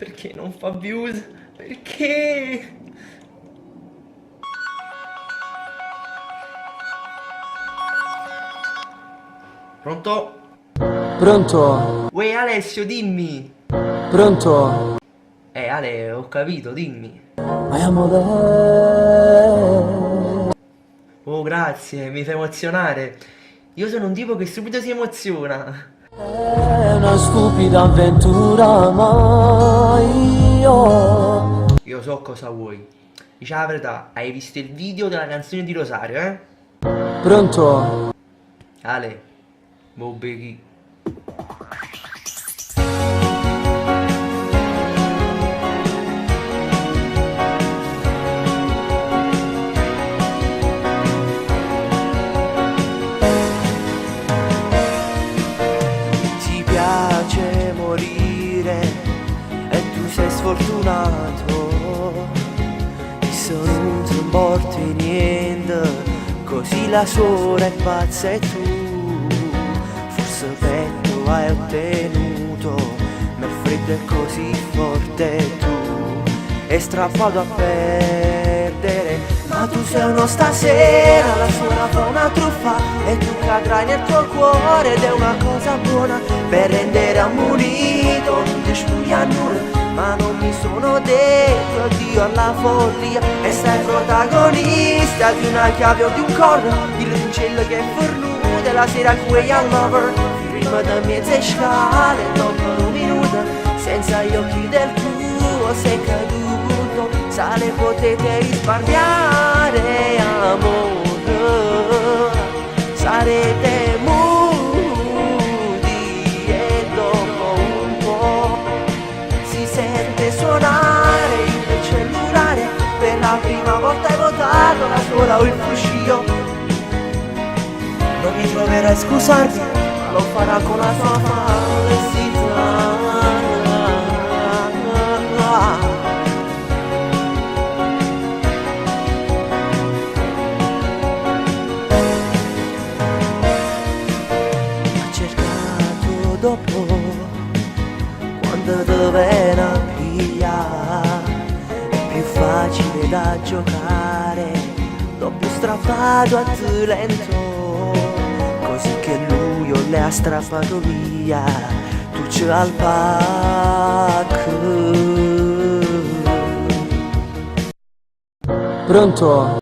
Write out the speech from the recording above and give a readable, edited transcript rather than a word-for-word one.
Perché non fa views? Perché? Pronto? Pronto? Uè Alessio, dimmi! Pronto? Ale, ho capito, dimmi. I am there. Oh, grazie, mi fai emozionare. Io sono un tipo che subito si emoziona. È una stupida avventura, ma io... Io so cosa vuoi. Dici la verità, hai visto il video della canzone di Rosario, eh? Pronto? Ale, boh, beghi. Ti piace morire e tu sei sfortunato. Io non ti importa niente, così la sola è pazza e tu forse petto hai ottenuto, ma il freddo è così forte e tu è strappato a perdere. Ma tu sei uno stasera, la suona fa una truffa e tu cadrai nel tuo cuore ed è una cosa buona per rendere ammonito. Non ti spugli a nulla, ma non mi sono detto addio alla follia e sei protagonista di una chiave o di un corno, il rincello che è fornuto la sera qui al lover, prima da mezze scale dopo un minuto senza gli occhi del tuo sei caduto, sale potete risparmiare amore, sarete mudi e dopo un po' si sente suonare il cellulare, per la prima volta hai votato la sola o il fruscio. Non mi troverai a scusarmi, ma lo farà con la sua falsità. Ha cercato dopo quando te la piglia, è più facile da giocare, dopo strappato a te lento, così che lui o le ha strappato via, tu c'è al pack. Pronto?